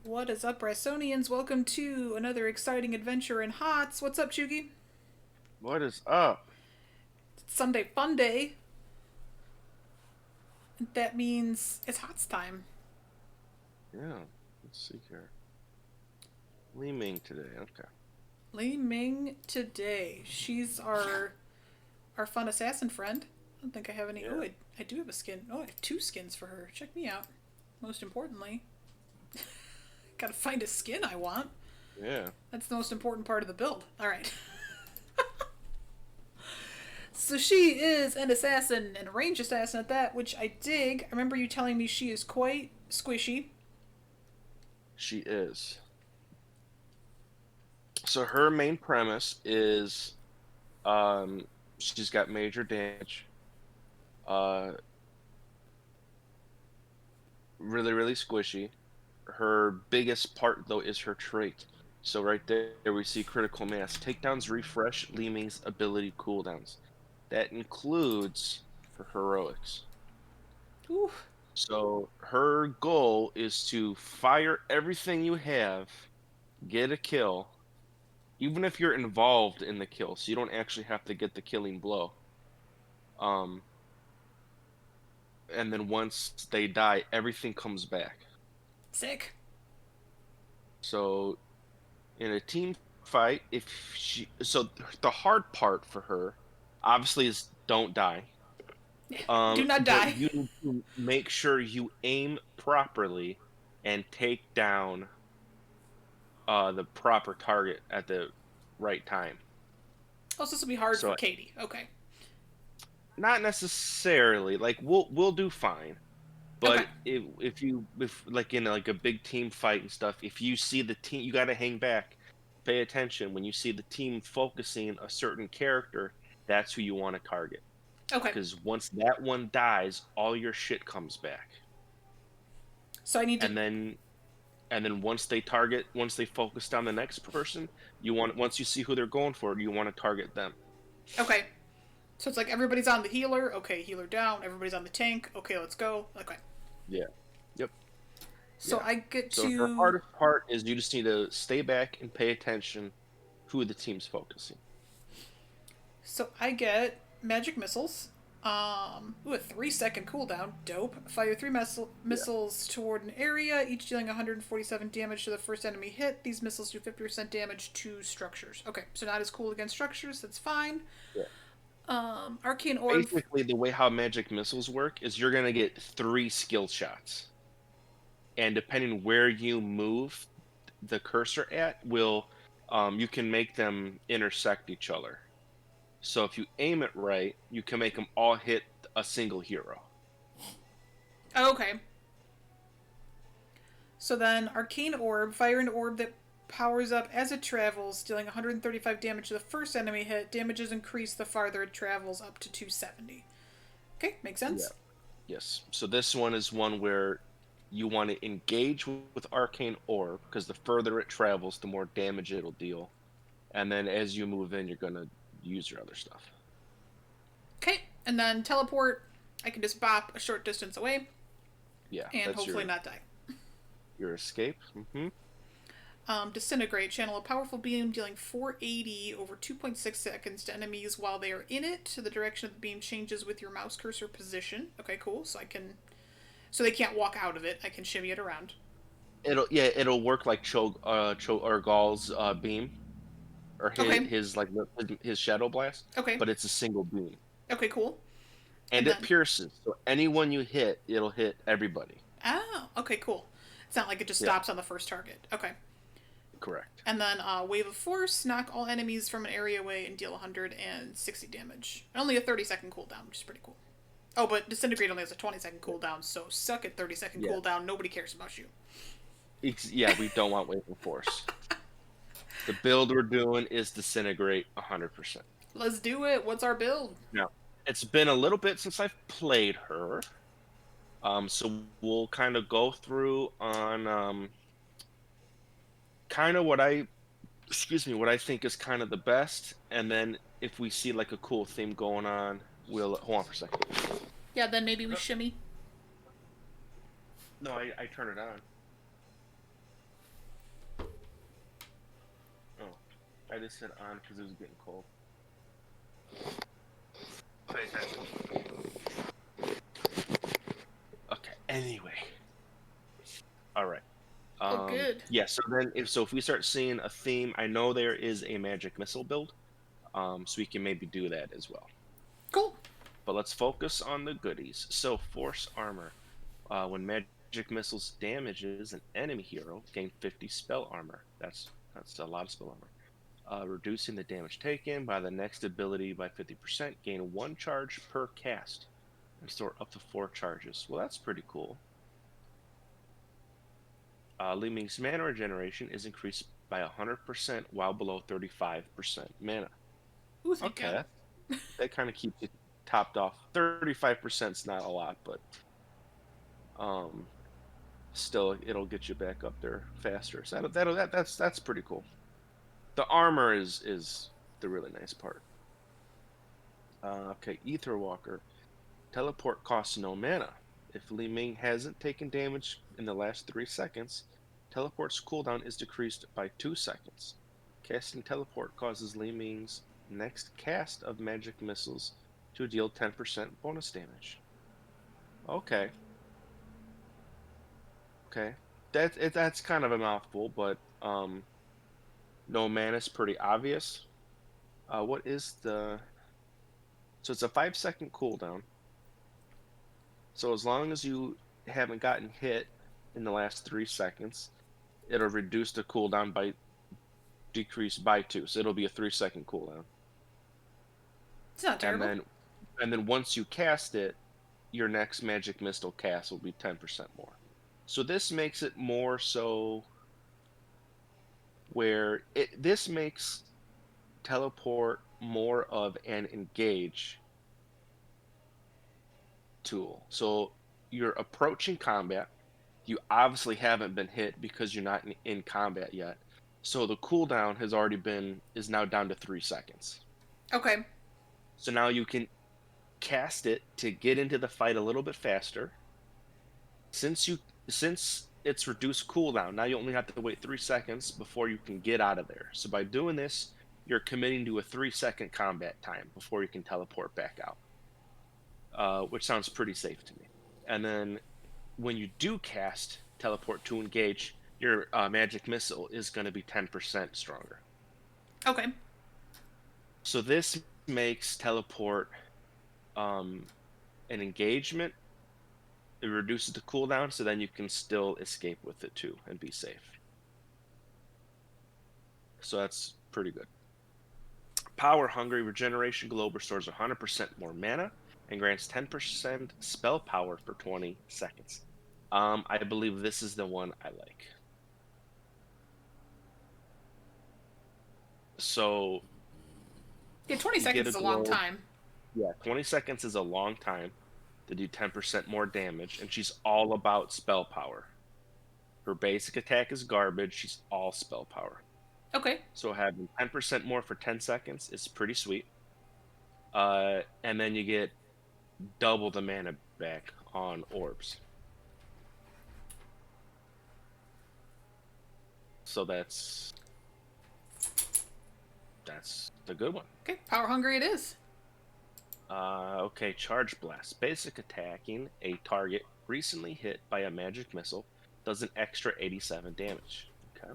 What is up, Brysonians? Welcome to another exciting adventure in HotS. What's up, Choogie? What is up? It's Sunday Fun Day. That means it's HotS time. Yeah, let's see here. LiMing today. Okay. LiMing today. She's our fun assassin friend. I don't think I have any. Oh, Yeah. I do have a skin. Oh, I have two skins for her. Check me out. Most importantly, gotta find a skin I want. Yeah. That's the most important part of the build. All right. So she is an assassin and a ranged assassin at that, which I dig. I remember you telling me she is quite squishy. She is. So her main premise is um she's got major damage. Uh really squishy. Her biggest part though is her trait. So right there we see critical mass. Takedowns refresh LiMing's ability cooldowns. That includes for heroics. Ooh. So her goal is to fire everything you have, get a kill, even if you're involved in the kill, so you don't actually have to get the killing blow. Um, and then once they die, everything comes back. Sick. So in a team fight, if she, so the hard part for her, obviously, is don't die. Do not But die. you need to make sure you aim properly and take down the proper target at the right time. Oh, so this will be hard for So Katie. Okay. not necessarily like we'll do fine, Okay. but if like in like a big team fight and stuff, if you see the team, you got to hang back, pay attention when you see the team focusing a certain character. That's who you want to target Okay. because once that one dies, all your shit comes back, So I need to. and then once they focus down the next person, you want once you see who they're going for, you want to target them. Okay. So it's like everybody's on the healer. Okay, healer down. Everybody's on the tank. Okay, let's go. Okay. Yeah. Yep. So Yeah. I get So her to. hardest part is you just need to stay back and pay attention who the team's focusing. So I get magic missiles. Ooh, a 3 second cooldown. Dope. Fire three Yeah. missiles toward an area, each dealing 147 damage to the first enemy hit. These missiles do 50% damage to structures. Okay, so not as cool against structures. That's fine. Yeah. Arcane orb. Basically, the way how magic missiles work is you're gonna get three skill shots, and depending where you move the cursor at, will you can make them intersect each other. So if you aim it right, you can make them all hit a single hero. Oh, okay. So then, Arcane Orb. Fire an orb that powers up as it travels, dealing 135 damage to the first enemy hit. Damages increase the farther it travels, up to 270. Okay, makes Yeah. sense. Yes. So this one is one where you want to engage with Arcane Orb because the further it travels, the more damage it'll deal. And then as you move in, you're gonna use your other stuff. Okay, and then teleport. I can just bop a short distance away Yeah, and that's hopefully not die. your escape. Disintegrate. Channel a powerful beam dealing 480 over 2.6 seconds to enemies while they are in it. The direction of the beam changes with your mouse cursor position. Okay, cool. So I can. So they can't walk out of it. I can shimmy it around. It'll work like Cho or Gaul's beam or Okay. his like his shadow blast, Okay. but it's a single beam Okay, cool. and And it then. pierces. So anyone you hit, it'll hit everybody. Oh, okay, cool. It's not like it just Yeah, stops on the first target. Okay. correct. And then Wave of Force, knock all enemies from an area away and deal 160 damage. Only a 30-second cooldown, which is pretty cool. Oh, but Disintegrate only has a 20-second cooldown, so suck at 30-second Yeah, cooldown. Nobody cares about you. yeah. We don't want wave of force. The build we're doing is disintegrate 100%. Let's do it. What's our build? Now, it's been a little bit since I've played her, so we'll kind of go through on kind of what I think is kind of the best, and then if we see like a cool theme going on, we'll hold on for a second. Yeah, then maybe we shimmy. No, I turn it on. I just said on because it was getting cold. Pay attention. Okay. Anyway. All right. Oh, good. Yeah. So then, if we start seeing a theme, I know there is a magic missile build. So we can maybe do that as well. Cool. But let's focus on the goodies. So force armor. When magic missiles damages an enemy hero, gain 50 spell armor. That's a lot of spell armor. Reducing the damage taken by the next ability by 50%. Gain 1 charge per cast. And store up to 4 charges. Well, that's pretty cool. LiMing's mana regeneration is increased by 100% while below 35% mana. Ooh, thank Okay, God. that kind of keeps it topped off. 35% is not a lot, but um, still, it'll get you back up there faster. So that's pretty cool. The armor is the really nice part. Okay, Ether Walker. Teleport costs no mana. If LiMing hasn't taken damage in the last 3 seconds, teleport's cooldown is decreased by 2 seconds. Casting teleport causes LiMing's next cast of magic missiles to deal 10% bonus damage. Okay. Okay. That's kind of a mouthful, but no mana is pretty obvious. What is the So it's a 5-second cooldown. So as long as you haven't gotten hit in the last 3 seconds, it'll reduce the cooldown by decrease by 2. So it'll be a 3-second cooldown. It's not And terrible. then once you cast it, your next magic missile cast will be 10% more. So this makes it more so where this makes teleport more of an engage tool. So you're approaching combat. You obviously haven't been hit because you're not in combat yet. So the cooldown is now down to 3 seconds. Okay. So now you can cast it to get into the fight a little bit faster. Since it's reduced cooldown, now you only have to wait 3 seconds before you can get out of there. So by doing this, you're committing to a 3-second combat time before you can teleport back out, which sounds pretty safe to me. And then when you do cast teleport to engage, your magic missile is going to be 10% stronger. Okay. So this makes teleport an engagement. It reduces the cooldown, so then you can still escape with it too and be safe. So that's pretty good. Power Hungry Regeneration Globe restores 100% more mana and grants 10% spell power for 20 seconds. I believe this is the one I like. So Yeah, 20 you get seconds a is a long globe. time. Yeah, 20 seconds is a long time to do 10% more damage, and she's all about spell power. Her basic attack is garbage. She's all spell power. Okay. So having 10% more for 10 seconds is pretty sweet. And then you get double the mana back on orbs. So that's the good one. Okay. Power hungry it is. Okay, Charge Blast. Basic attacking a target recently hit by a magic missile does an extra 87 damage. Okay.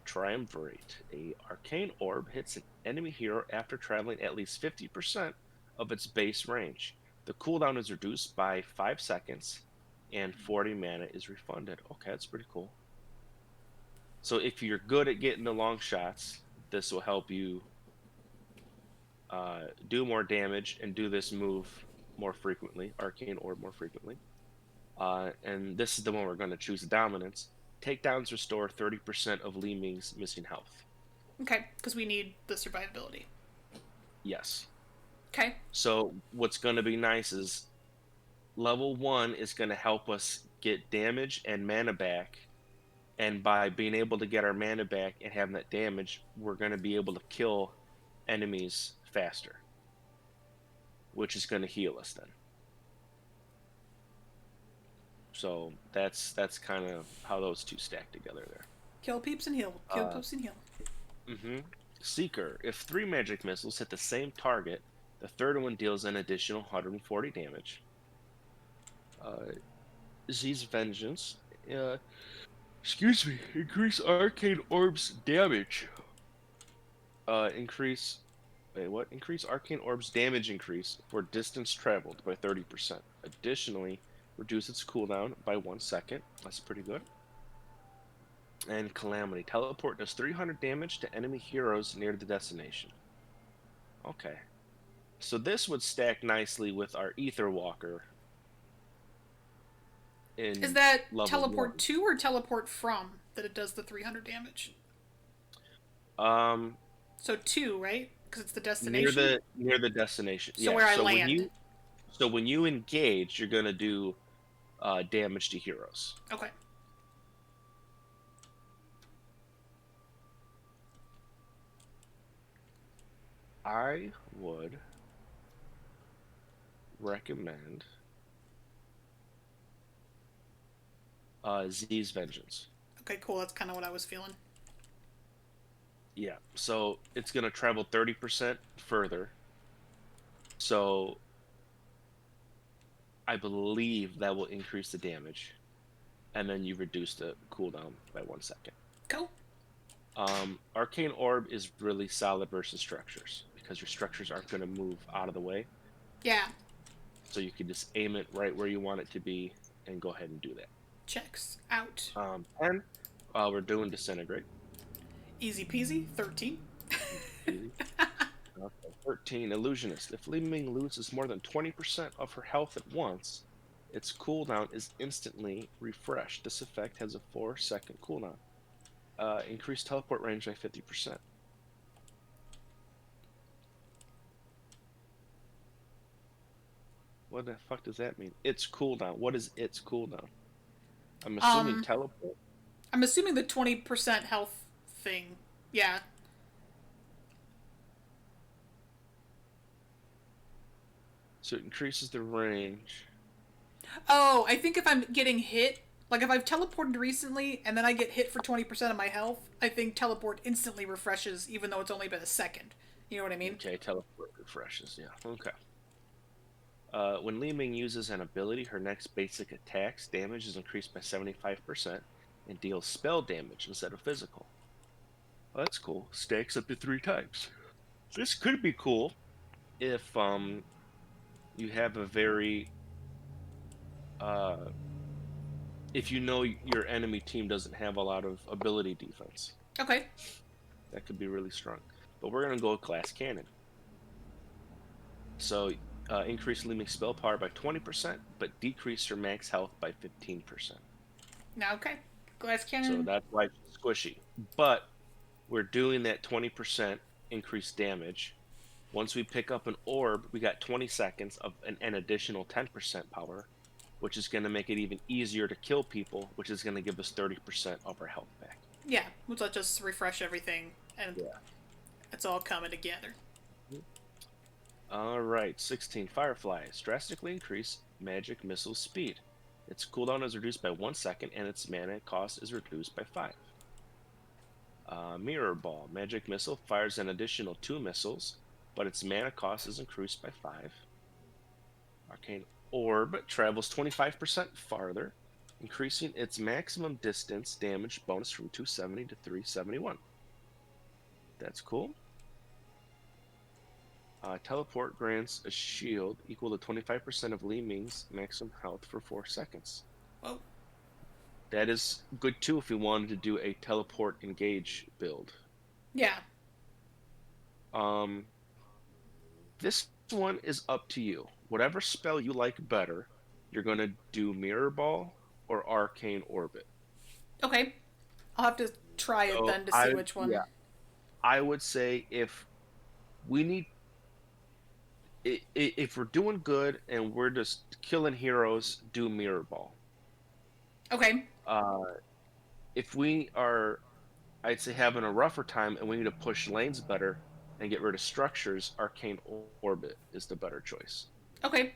Triumvirate. A arcane orb hits an enemy hero after traveling at least 50% of its base range. The cooldown is reduced by 5 seconds, and 40 mana is refunded. Okay, that's pretty cool. So if you're good at getting the long shots, this will help you do more damage and do this move more frequently, Arcane Orb more frequently. And this is the one we're going to choose, Dominance. Takedowns restore 30% of LiMing's missing health. Okay, because we need the survivability. Yes. Okay. So what's going to be nice is level 1 is going to help us get damage and mana back. And by being able to get our mana back and having that damage, we're going to be able to kill enemies faster, which is going to heal us then. So that's kind of how those two stack together there. Kill peeps and heal. Kill peeps and heal. Mm-hmm. Seeker. If 3 magic missiles hit the same target, the third one deals an additional 140 damage. Uh, Z's Vengeance. Uh, excuse me. Increase arcane orbs damage. Increase. Wait, what? Increase arcane orbs damage increase for distance traveled by 30%. Additionally, reduce its cooldown by 1 second. That's pretty good. And Calamity. Teleport does 300 damage to enemy heroes near the destination. Okay. So this would stack nicely with our Ether Walker Is in that level teleport 1. to or teleport from that it does the 300 damage? Um, So 2, right? Because it's the near destination. the destination. So Yeah. where I land. So when you engage, you're gonna do damage to heroes. Okay. I would recommend Z's Vengeance. Okay, cool. That's kind of what I was feeling. Yeah. So it's gonna travel 30% further. So I believe that will increase the damage, and then you reduce the cooldown by 1 second. Cool. Arcane Orb is really solid versus structures because your structures aren't going to move out of the way. Yeah. So you can just aim it right where you want it to be and go ahead and do that. Checks out. And we're doing Disintegrate. Easy peasy. 13. Easy. Okay, 13. Illusionist. If LiMing loses more than 20% of her health at once, its cooldown is instantly refreshed. This effect has a 4-second cooldown. Increased teleport range by 50%. What the fuck does that mean? Its cooldown. What is its cooldown? I'm assuming Um, teleport. I'm assuming the 20% health thing. Yeah. So it increases the range. Oh, I think if I'm getting hit, like if I've teleported recently and then I get hit for 20% of my health, I think teleport instantly refreshes even though it's only been a second. You know what I mean? Okay, teleport refreshes. Yeah. Okay. When LiMing uses an ability, her next basic attack's damage is increased by 75% and deals spell damage instead of physical. Well, that's cool. Stacks up to 3 times. This could be cool if you have a very uh, if you know your enemy team doesn't have a lot of ability defense. Okay. That could be really strong. But we're gonna go with Glass Cannon. So increase LiMing spell power by 20%, but decrease her max health by 15%. Now, okay. Glass So cannon. that's why it's squishy. But we're doing that 20% increased damage. Once we pick up an orb, we got 20 seconds of an additional 10% power, which is going to make it even easier to kill people, which is going to give us 30% of our health back. Yeah. Let's just refresh everything and Yeah. it's all coming together. All right, 16. Fireflies drastically increase magic missile speed. Its cooldown is reduced by 1 second, and its mana cost is reduced by 5. Mirror Ball. Magic missile fires an additional 2 missiles, but its mana cost is increased by 5. Arcane Orb travels 25% farther, increasing its maximum distance damage bonus from 270 to 371. That's cool. Teleport grants a shield equal to 25% of LiMing's maximum health for 4 seconds. Whoa. That is good too if we wanted to do a teleport engage build. Yeah. This one is up to you. Whatever spell you like better, you're going to do Mirror Ball or Arcane Orbit. Okay. I'll have to try it So then to see which one. yeah, I would say if we need if we're doing good and we're just killing heroes, do Mirror Ball. Okay. Uh, if we are, I'd say, having a rougher time and we need to push lanes better and get rid of structures, Arcane Orbit is the better choice. Okay.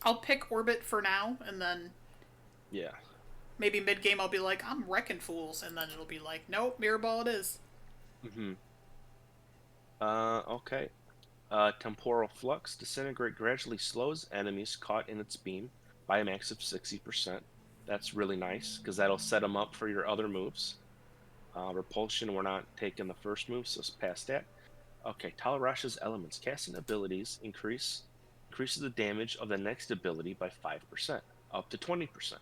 I'll pick orbit for now and then Yeah. maybe mid game I'll be like, I'm wrecking fools, and then it'll be like, nope, mirror ball it is. Mm-hmm. Okay. Temporal flux. Disintegrate gradually slows enemies caught in its beam by a max of 60%. That's really nice because that'll set them up for your other moves. Repulsion, we're not taking the first move, so past that. Okay, Talarash's elements. Casting abilities increases the damage of the next ability by 5%, up to 20%.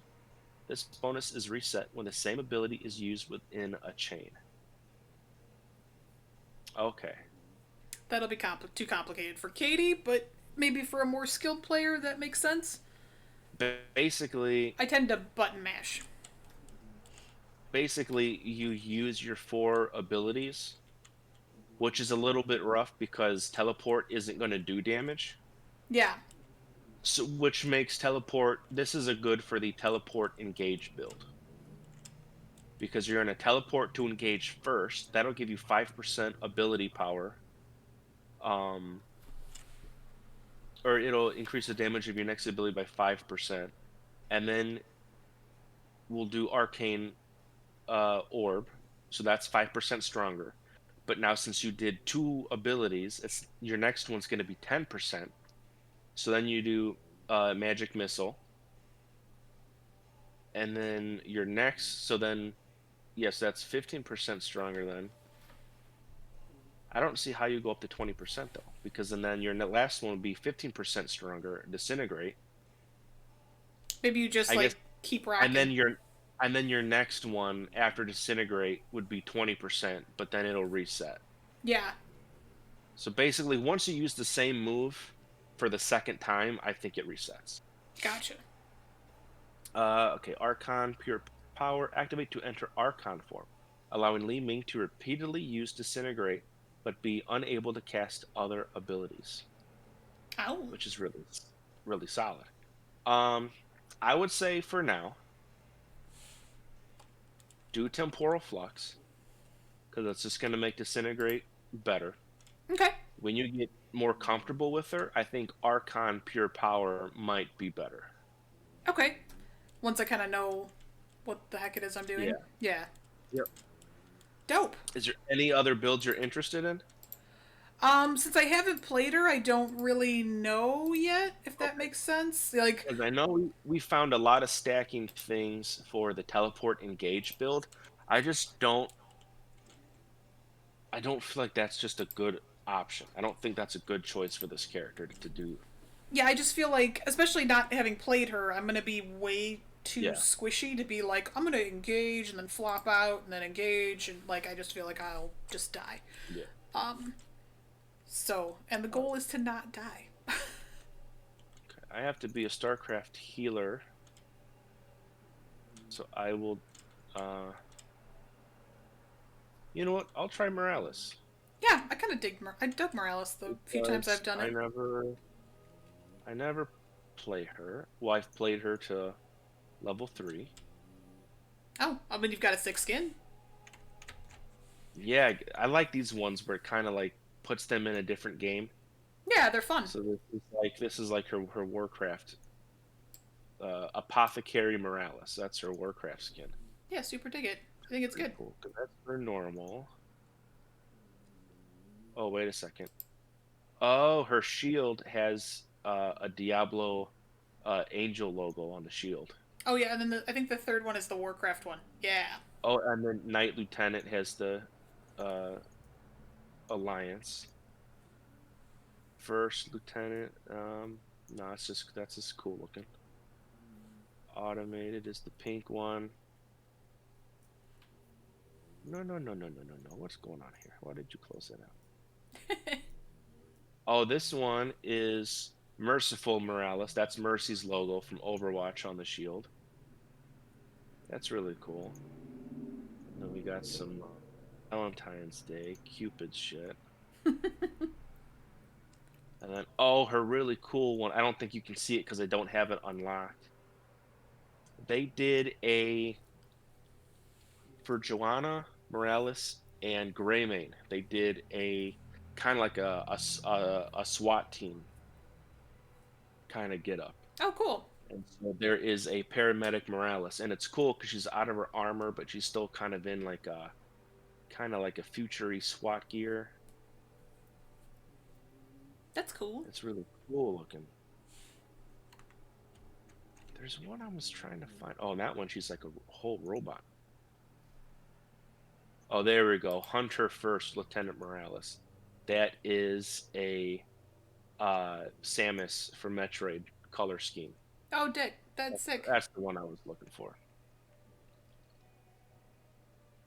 This bonus is reset when the same ability is used within a chain. Okay. That'll be too complicated for Katie, but maybe for a more skilled player that makes sense. Basically, I tend to button mash. you use your 4 abilities, which is a little bit rough because teleport isn't going to do damage. Yeah. So, which makes teleport. This is a good for the teleport engage build because you're going to teleport to engage first. That'll give you 5% ability power. Um, or it'll increase the damage of your next ability by 5%, and then we'll do arcane orb, so that's 5% stronger. But now since you did 2 abilities, it's your next one's going to be 10%. So then you do magic missile, and then your next. So then yes, that's 15% stronger. Then I don't see how you go up to 20% though, because then your last one would be 15% stronger, disintegrate. Maybe you just I guess, like keep and rocking. then your next one after disintegrate would be 20%, but then it'll reset. Yeah. So basically, once you use the same move for the second time, I think it resets. Gotcha. Okay, Archon Pure Power. Activate to enter Archon form, allowing LiMing to repeatedly use Disintegrate, but be unable to cast other abilities, Oh. which is really solid. Um, I would say for now, do Temporal Flux, because that's just going to make Disintegrate better. Okay. When you get more comfortable with her, I think Archon Pure Power might be better. Okay. Once I kind of know what the heck it is I'm doing. Yeah. Yeah. Yep. Dope. Is there any other builds you're interested in? Since I haven't played her, I don't really know yet, if that Okay. makes sense. Like, Because I know we found a lot of stacking things for the teleport engage build. I just I don't feel like that's just a good option. I don't think that's a good choice for this character to do. yeah, I just feel like, especially not having played her, I'm gonna be way too Yeah. squishy to be like, I'm gonna engage and then flop out and then engage, and like, I just feel like I'll just die. Yeah. Um, so, and the Uh, goal is to not die. okay. I have to be a StarCraft healer, so I will. Uh, you know what? I'll try Morales Yeah, I kind of I dug Morales the few times I've because done it. I never play her. Well, I've played her to level 3. Oh, I mean, you've got a thick skin. Yeah, I like these ones where it kind of like puts them in a different game. Yeah, they're fun. So this is like her Warcraft Apothecary Morales. That's her Warcraft skin. Yeah, super dig it. I think it's Pretty good. cool. Cause that's her normal. Oh wait a second. Oh, her shield has a Diablo angel logo on the shield. Oh yeah, and then I think the third one is the Warcraft one. Yeah. Oh, and then Knight Lieutenant has the uh, Alliance. First Lieutenant. No, that's just cool looking. Automated is the pink one. No, no, no, no, no, no, no. What's going on here? Why did you close that out? Oh, this one is Merciful Morales. That's Mercy's logo from Overwatch on the shield. That's really cool. And then we got some Valentine's Day, Cupid shit. And then, oh, her really cool one. I don't think you can see it because I don't have it unlocked. They did for Joanna Morales and Greymane, they did a kind of like a SWAT team kind of get up. Oh, cool. And so there is a paramedic Morales, and it's cool because she's out of her armor, but she's still kind of in like a kind of like a futury SWAT gear. That's cool. It's really cool looking. There's one I was trying to find. Oh, that one, she's like a whole robot. Oh, there we go. Hunter First, Lieutenant Morales. That is a Samus from Metroid color scheme. Oh, dick. That's sick. That's the one I was looking for.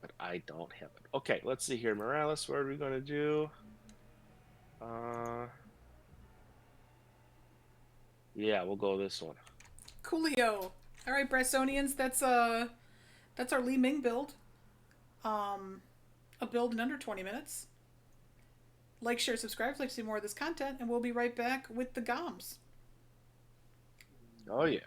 But I don't have it. Okay, let's see here. Morales, what are we going to do? Yeah, we'll go this one. Coolio. All right, Bressonians, that's our LiMing build. A build in under 20 minutes. Like, share, subscribe if you'd like to see more of this content, and we'll be right back with the GOMs. Oh, yeah.